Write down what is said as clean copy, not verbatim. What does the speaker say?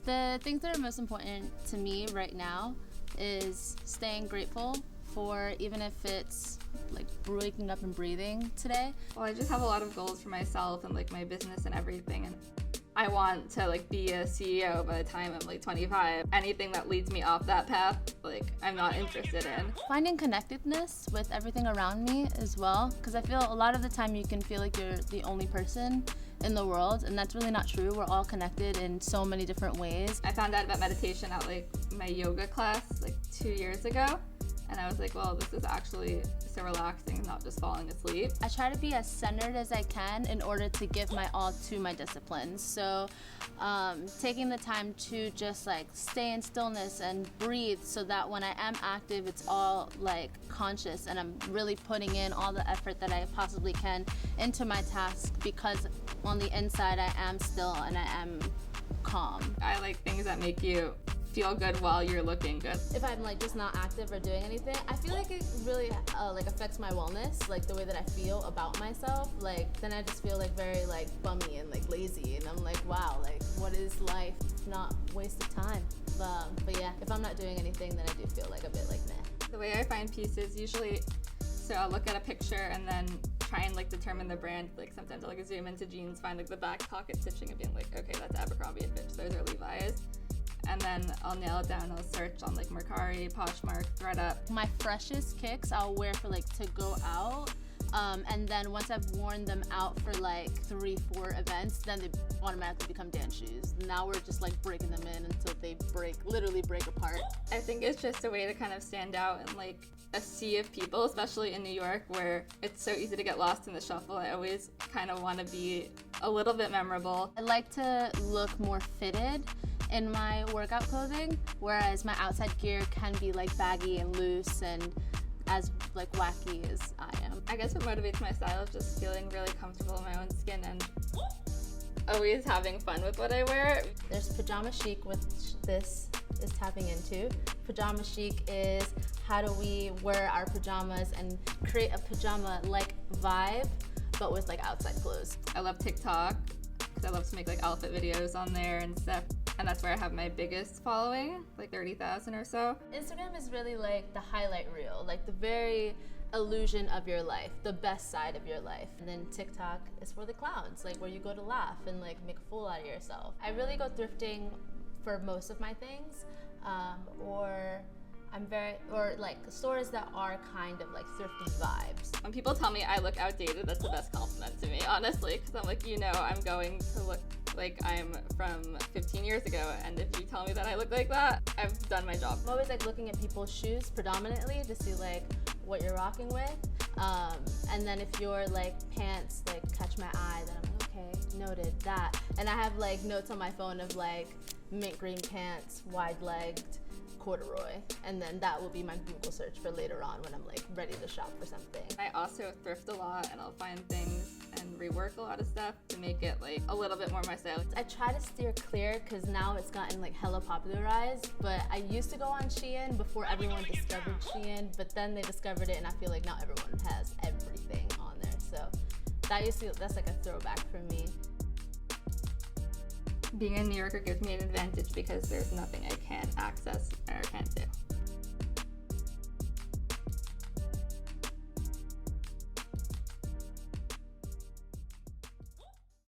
The things that are most important to me right now is staying grateful for, even if it's like waking up and breathing today. Well, I just have a lot of goals for myself and like my business and everything, and I want to like be a CEO by the time I'm like 25. Anything that leads me off that path, like I'm not interested in. Finding connectedness with everything around me as well, because I feel a lot of the time you can feel like you're the only person in the world, and that's really not true. We're all connected in so many different ways. I found out about meditation at like my yoga class like 2 years ago, and I was like, well, this is actually so relaxing, not just falling asleep. I try to be as centered as I can in order to give my all to my disciplines. So taking the time to just like stay in stillness and breathe, so that when I am active, it's all like conscious and I'm really putting in all the effort that I possibly can into my task, because on the inside I am still and I am calm. I like things that make you feel good while you're looking good. If I'm like just not active or doing anything, I feel like it really like affects my wellness, like the way that I feel about myself. Like then I just feel like very like bummy and like lazy, and I'm like, wow, like what is life? Not waste of time. But yeah, if I'm not doing anything, then I do feel like a bit like meh. The way I find pieces usually, so I'll look at a picture and then try and like determine the brand. Like sometimes I'll like zoom into jeans, find like the back pocket stitching and being like, okay, that's Abercrombie & Fitch, those are Levi's. And then I'll nail it down. I'll search on like Mercari, Poshmark, ThredUp. My freshest kicks I'll wear for like to go out. And then once I've worn them out for like 3-4 events, then they automatically become dance shoes. Now we're just like breaking them in until they literally break apart. I think it's just a way to kind of stand out in like a sea of people, especially in New York where it's so easy to get lost in the shuffle. I always kind of want to be a little bit memorable. I like to look more fitted in my workout clothing, whereas my outside gear can be like baggy and loose and as like wacky as I am. I guess what motivates my style is just feeling really comfortable in my own skin and always having fun with what I wear. There's pajama chic, which this is tapping into. Pajama chic is how do we wear our pajamas and create a pajama-like vibe, but with like outside clothes. I love TikTok because I love to make like outfit videos on there and stuff. And that's where I have my biggest following, like 30,000 or so. Instagram is really like the highlight reel, like the very illusion of your life, the best side of your life. And then TikTok is for the clowns, like where you go to laugh and like make a fool out of yourself. I really go thrifting for most of my things, or like stores that are kind of like thrifty vibes. When people tell me I look outdated, that's the best compliment to me, honestly, because I'm like, you know, I'm going to look like I'm from 15 years ago, and if you tell me that I look like that, I've done my job. I'm always like looking at people's shoes predominantly to see like what you're rocking with, and then if your like pants like catch my eye, then I'm like, okay, noted that. And I have like notes on my phone of like mint green pants, wide-legged, corduroy, and then that will be my Google search for later on when I'm like ready to shop for something. I also thrift a lot, and I'll find things and rework a lot of stuff to make it like a little bit more my style. I try to steer clear because now it's gotten like hella popularized, but I used to go on Shein before everyone discovered Shein, but then they discovered it and I feel like now everyone has everything on there. So that's like a throwback for me. Being a New Yorker gives me an advantage because there's nothing I can't access or can't do.